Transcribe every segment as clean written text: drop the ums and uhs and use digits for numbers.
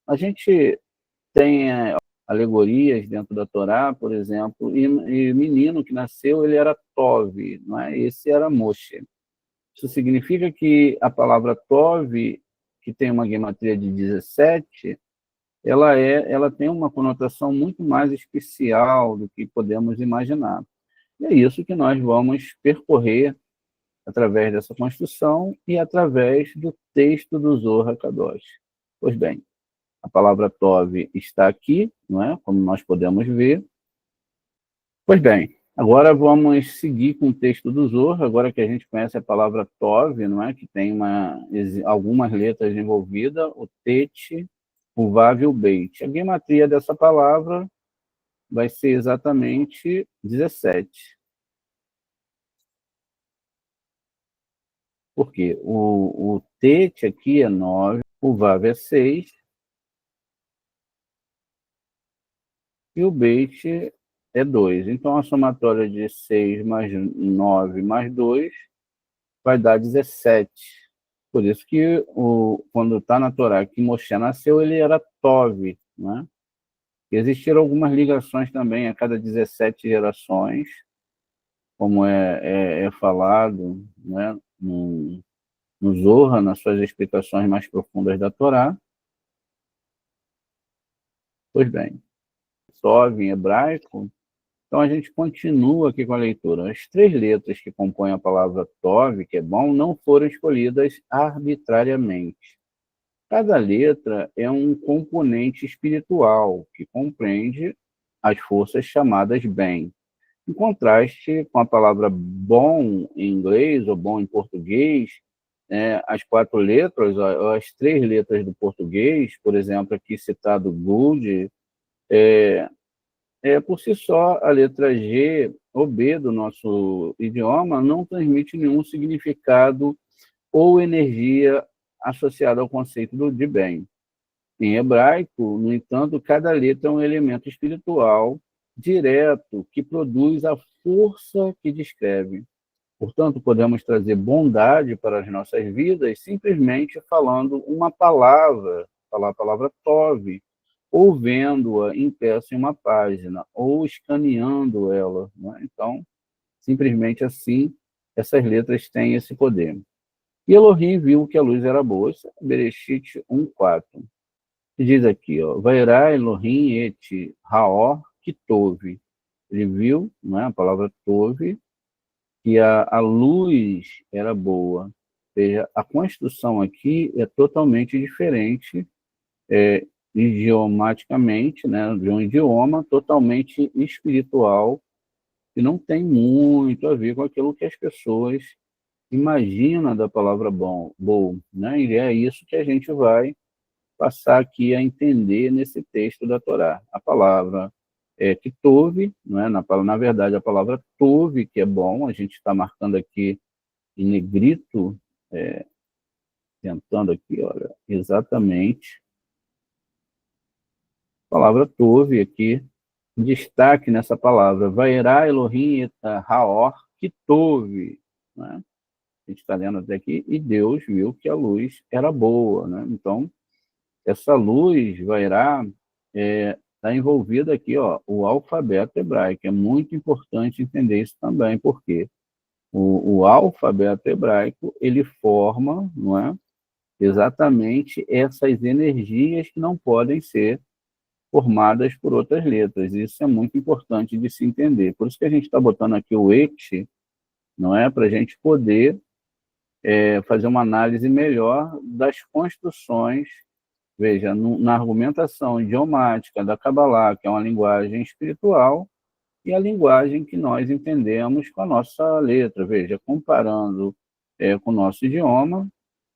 A gente tem alegorias dentro da Torá, por exemplo, e o menino que nasceu, ele era Tov, não é? Esse era Moshe. Isso significa que a palavra Tov, que tem uma gematria de 17, ela tem uma conotação muito mais especial do que podemos imaginar. E é isso que nós vamos percorrer através dessa construção e através do texto do Zohar HaKadosh. Pois bem, a palavra Tov está aqui, não é? Como nós podemos ver. Pois bem, agora vamos seguir com o texto do Zohar, agora que a gente conhece a palavra Tov, não é? Que tem algumas letras envolvidas, o Tet, o Vav e o Beit. A gematria dessa palavra vai ser exatamente 17. Por quê? O Tet aqui é 9, o Vav é 6, e o Beit é 2. Então, a somatória de 6 mais 9 mais 2 vai dar 17. Por isso que, quando está na Torá que Moshe nasceu, ele era Tov, né? Existiram algumas ligações também a cada 17 gerações, como é falado, né, no Zohar, nas suas explicações mais profundas da Torá. Pois bem, Tov em hebraico. Então, a gente continua aqui com a leitura. As 3 letras que compõem a palavra Tov, que é bom, não foram escolhidas arbitrariamente. Cada letra é um componente espiritual que compreende as forças chamadas bem. Em contraste com a palavra bom em inglês ou bom em português, as 4 letras, as 3 letras do português, por exemplo, aqui citado good, por si só, a letra G ou B do nosso idioma não transmite nenhum significado ou energia associada ao conceito de bem. Em hebraico, no entanto, cada letra é um elemento espiritual direto que produz a força que descreve. Portanto, podemos trazer bondade para as nossas vidas simplesmente falando uma palavra, falar a palavra Tov, ou vendo-a impressa em uma página, ou escaneando ela, né? Então, simplesmente assim, essas letras têm esse poder. E Elohim viu que a luz era boa. Isso é Bereshit 1:4. Diz aqui, ó, Vairá Elohim et Haor Kitov. Ele viu, não é, a palavra Tov, que a luz era boa. Ou seja, a construção aqui é totalmente diferente, idiomaticamente, né, de um idioma totalmente espiritual, que não tem muito a ver com aquilo que as pessoas imaginam da palavra bom, né? E é isso que a gente vai passar aqui a entender nesse texto da Torá. A palavra que tove, não é? Na verdade, a palavra tove, que é bom, a gente está marcando aqui em negrito, tentando aqui, olha, exatamente, a palavra tove aqui, destaque nessa palavra, Vairá Elohim et Haor Kitov, né? A gente está lendo até aqui, e Deus viu que a luz era boa, né? Então, essa luz, Vairá, está envolvida aqui, ó, o alfabeto hebraico. É muito importante entender isso também, porque o alfabeto hebraico, ele forma, não é, exatamente essas energias que não podem ser formadas por outras letras. Isso é muito importante de se entender. Por isso que a gente está botando aqui o et, não é, para a gente poder fazer uma análise melhor das construções. Veja, na argumentação idiomática da Kabbalah, que é uma linguagem espiritual, e a linguagem que nós entendemos com a nossa letra. Veja, comparando com o nosso idioma,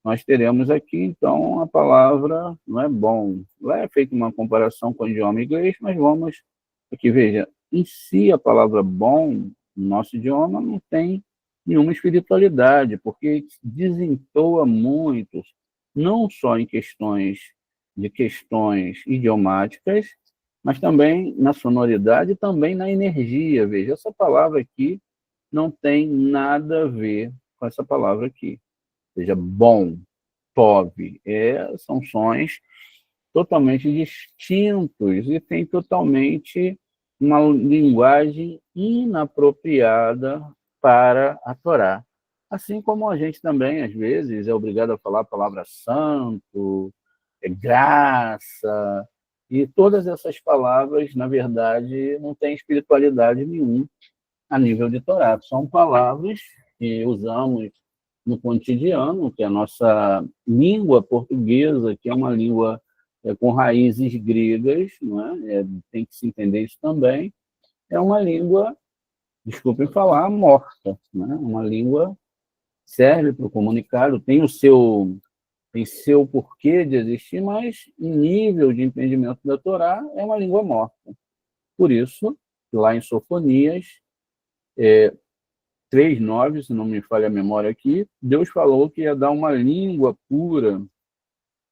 nós teremos aqui, então, a palavra não é bom. Lá é feita uma comparação com o idioma inglês, mas vamos aqui, veja, em si a palavra bom, no nosso idioma, não tem nenhuma espiritualidade, porque desentoa muito, não só em questões idiomáticas, mas também na sonoridade e também na energia. Veja, essa palavra aqui não tem nada a ver com essa palavra aqui. Ou seja, bom, tov, são sons totalmente distintos e têm totalmente uma linguagem inapropriada para a Torá. Assim como a gente também, às vezes, é obrigado a falar a palavra santo, graça, e todas essas palavras, na verdade, não têm espiritualidade nenhuma a nível de Torá. São palavras que usamos no cotidiano, que é a nossa língua portuguesa, que é uma língua com raízes gregas, não é? Tem que se entender isso também, é uma língua, desculpem falar, morta, né? Uma língua serve para o comunicado, tem seu porquê de existir, mas em nível de entendimento da Torá é uma língua morta. Por isso, lá em Sofonias 3:9, se não me falha a memória aqui, Deus falou que ia dar uma língua pura,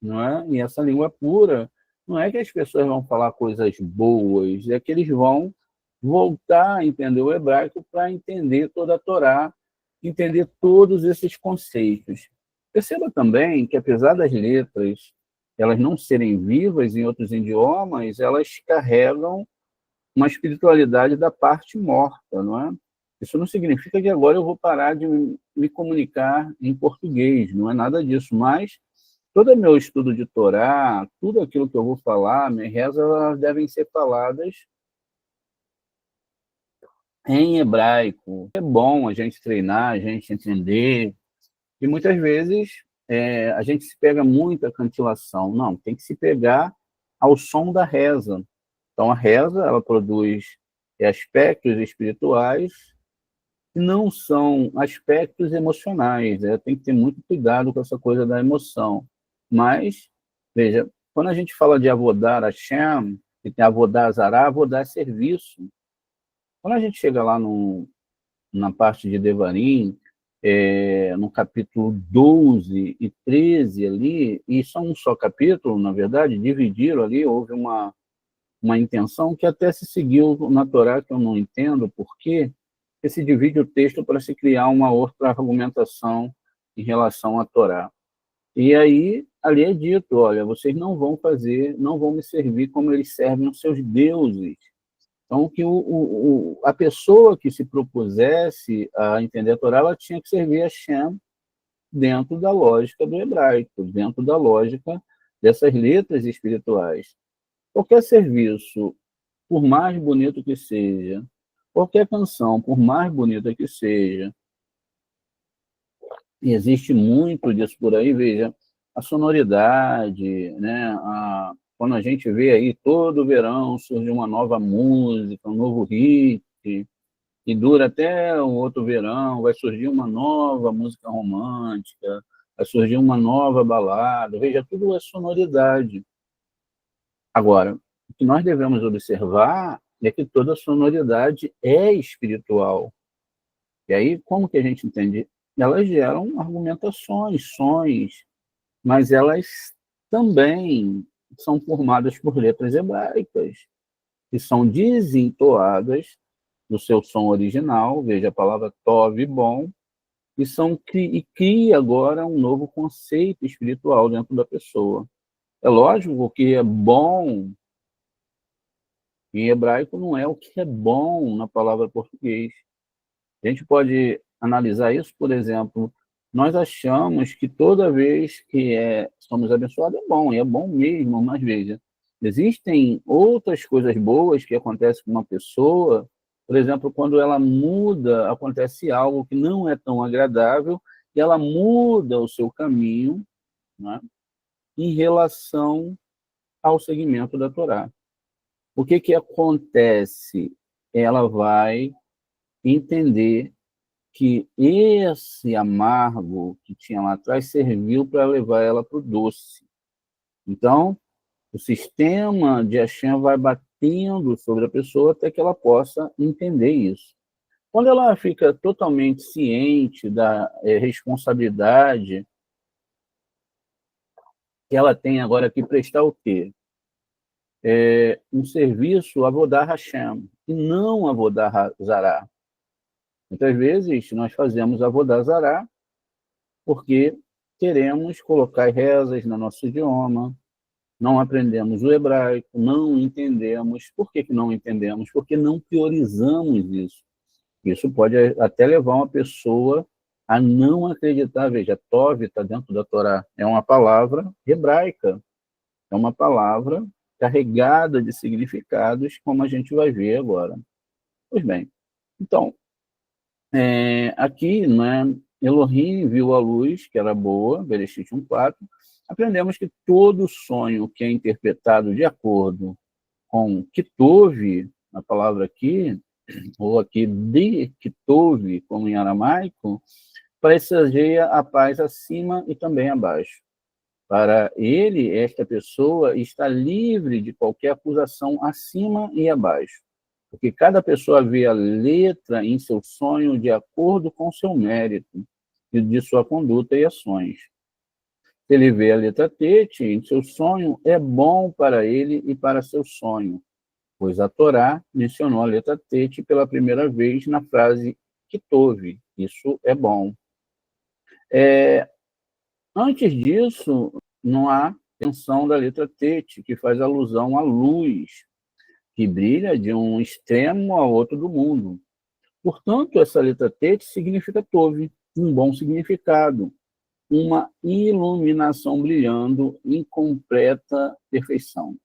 não é? E essa língua pura não é que as pessoas vão falar coisas boas, é que eles vão voltar a entender o hebraico para entender toda a Torá, entender todos esses conceitos. Perceba também que, apesar das letras elas não serem vivas em outros idiomas, elas carregam uma espiritualidade da parte morta, não é? Isso não significa que agora eu vou parar de me comunicar em português, não é nada disso, mas todo o meu estudo de Torá, tudo aquilo que eu vou falar, minhas rezas, elas devem ser faladas em hebraico. É bom a gente treinar, a gente entender, e muitas vezes a gente se pega muito a cantilação. Não, tem que se pegar ao som da reza. Então, a reza, ela produz aspectos espirituais que não são aspectos emocionais. Tem que ter muito cuidado com essa coisa da emoção. Mas, veja, quando a gente fala de avodar Hashem, que tem avodar Zará, avodar é serviço. Quando a gente chega lá na parte de Devarim, no capítulo 12 e 13 ali, e são um só capítulo, na verdade, dividiram ali, houve uma intenção que até se seguiu na Torá, que eu não entendo por quê, que se divide o texto para se criar uma outra argumentação em relação à Torá. E aí, ali é dito, olha, vocês não vão fazer, não vão me servir como eles servem os seus deuses. Então, que a pessoa que se propusesse a entender a Torá, ela tinha que servir a Shem dentro da lógica do hebraico, dentro da lógica dessas letras espirituais. Qualquer serviço, por mais bonito que seja, qualquer canção, por mais bonita que seja, e existe muito disso por aí, veja, a sonoridade, né? Quando a gente vê aí todo verão surge uma nova música, um novo hit, e dura até o outro verão, vai surgir uma nova música romântica, vai surgir uma nova balada, veja, tudo é sonoridade. Agora, o que nós devemos observar é que toda sonoridade é espiritual. E aí, como que a gente entende? Elas geram argumentações, sons, mas elas também são formadas por letras hebraicas, que são desentoadas do seu som original, veja a palavra tov, bom, e cria agora um novo conceito espiritual dentro da pessoa. É lógico que é bom em hebraico não é o que é bom na palavra português. A gente pode analisar isso, por exemplo, nós achamos que toda vez que somos abençoados é bom, e é bom mesmo, mas veja, existem outras coisas boas que acontecem com uma pessoa, por exemplo, quando ela muda, acontece algo que não é tão agradável, e ela muda o seu caminho, né, em relação ao segmento da Torá. O que que acontece? Ela vai entender que esse amargo que tinha lá atrás serviu para levar ela para o doce. Então, o sistema de Hashem vai batendo sobre a pessoa até que ela possa entender isso. Quando ela fica totalmente ciente da responsabilidade que ela tem agora que prestar o quê? Um serviço a Avodah Hashem, e não a Avodah Zará. Muitas vezes nós fazemos a Avodah Zará porque queremos colocar rezas no nosso idioma, não aprendemos o hebraico, não entendemos. Por que não entendemos? Porque não priorizamos isso. Isso pode até levar uma pessoa a não acreditar. Veja, Tov está dentro da Torá, é uma palavra hebraica, é uma palavra carregada de significados, como a gente vai ver agora. Pois bem, então, aqui, né, Elohim viu a luz, que era boa, Bereshit 1:4. Aprendemos que todo sonho que é interpretado de acordo com Kitov, a palavra aqui, ou aqui de Kitov, como em aramaico, pressageia a paz acima e também abaixo. Para ele, esta pessoa está livre de qualquer acusação acima e abaixo, porque cada pessoa vê a letra em seu sonho de acordo com seu mérito e de sua conduta e ações. Se ele vê a letra Tete em seu sonho, é bom para ele e para seu sonho, pois a Torá mencionou a letra Tete pela primeira vez na frase Kitov. Isso é bom. Antes disso, não há menção da letra Tete, que faz alusão à luz, que brilha de um extremo ao outro do mundo. Portanto, essa letra Tete significa Tov, um bom significado, uma iluminação brilhando em completa perfeição.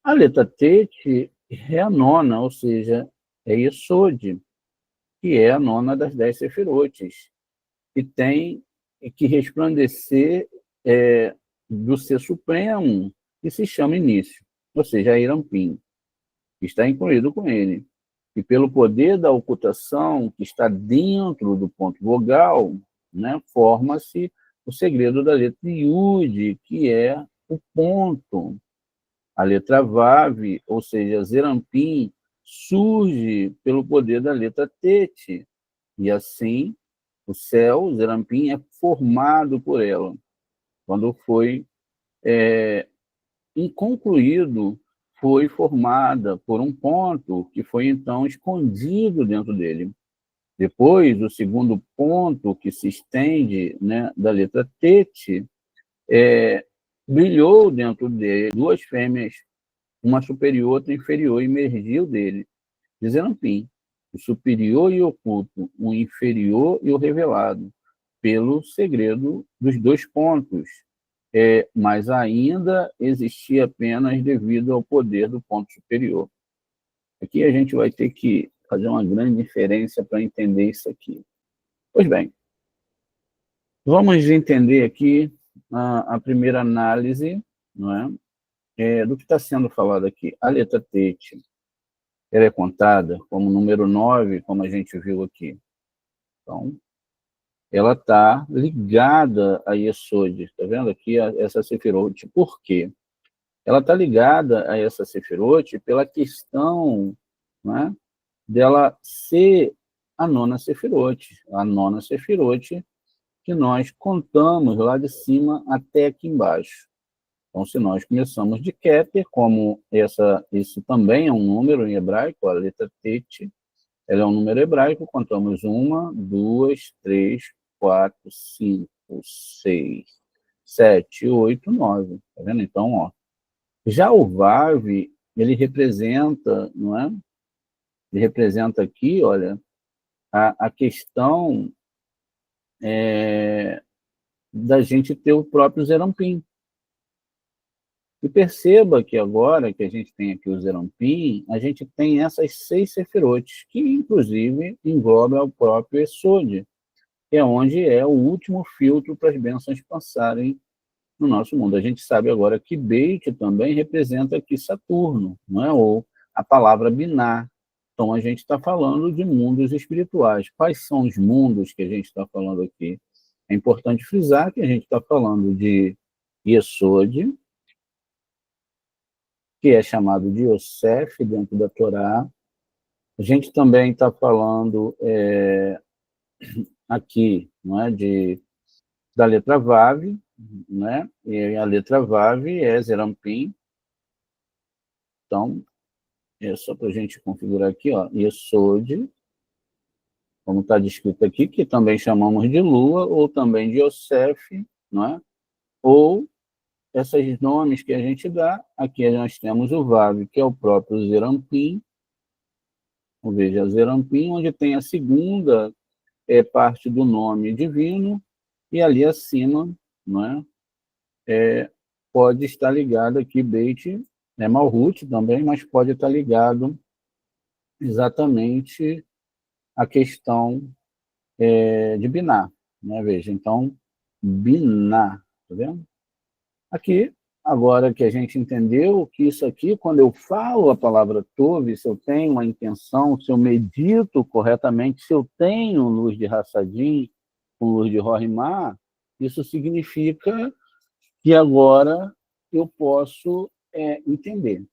A letra Tete é a nona, ou seja, é Yesod, que é a nona das 10 sefirotes, que tem que resplandecer do ser supremo, que se chama início, ou seja, Irampim, que está incluído com ele. E pelo poder da ocultação que está dentro do ponto vogal, né, forma-se o segredo da letra Yud, que é o ponto. A letra Vav, ou seja, Zerampim, surge pelo poder da letra Tete, e assim o céu, Zerampim, é formado por ela. Quando foi inconcluído, foi formada por um ponto que foi então escondido dentro dele. Depois, o segundo ponto que se estende, né, da letra Tete, brilhou dentro dele, duas fêmeas, uma superior, outra inferior, emergiu dele, dizendo assim, o superior e oculto, o inferior e o revelado, pelo segredo dos dois pontos, mas ainda existia apenas devido ao poder do ponto superior. Aqui a gente vai ter que fazer uma grande diferença para entender isso aqui. Pois bem, vamos entender aqui a primeira análise, não é? Do que está sendo falado aqui. A letra Tete, ela é contada como número 9, como a gente viu aqui. Então, ela está ligada a Yesod. Está vendo aqui essa Sefirot? Por quê? Ela está ligada a essa Sefirot pela questão, né, dela ser a nona Sefirot. A nona Sefirot que nós contamos lá de cima até aqui embaixo. Então, se nós começamos de Keter, como esse também é um número em hebraico, a letra Tet, ela é um número hebraico, contamos 1, 2, 3, 4, 5, 6, 7, 8, 9. Tá vendo? Então, ó. Já o Vav, ele representa, não é? Ele representa aqui, olha, a questão da gente ter o próprio Zerampim. E perceba que agora que a gente tem aqui o Zerampim, a gente tem essas 6 sefirotes, que inclusive engloba o próprio Esod, que é onde é o último filtro para as bênçãos passarem no nosso mundo. A gente sabe agora que Beit também representa aqui Saturno, não é? Ou a palavra Biná. Então a gente está falando de mundos espirituais. Quais são os mundos que a gente está falando aqui? É importante frisar que a gente está falando de Yesod, que é chamado de Yosef dentro da Torá. A gente também está falando aqui, não é, da letra Vav, né? E a letra Vav é Zerampim. Então, é só para a gente configurar aqui, ó, Yesod, como está descrito aqui, que também chamamos de Lua, ou também de Yosef, não é? Ou esses nomes que a gente dá, aqui nós temos o Vav, que é o próprio Zerampim, veja, Zerampim, onde tem a segunda parte do nome divino, e ali acima, não é? Pode estar ligado aqui, Beit, Malhut também, mas pode estar ligado exatamente à questão de Biná, né? Veja, então, Biná, tá vendo? Aqui, agora que a gente entendeu que isso aqui, quando eu falo a palavra Tov, se eu tenho uma intenção, se eu medito corretamente, se eu tenho luz de Hassadim com luz de Rorimá, isso significa que agora eu posso entender.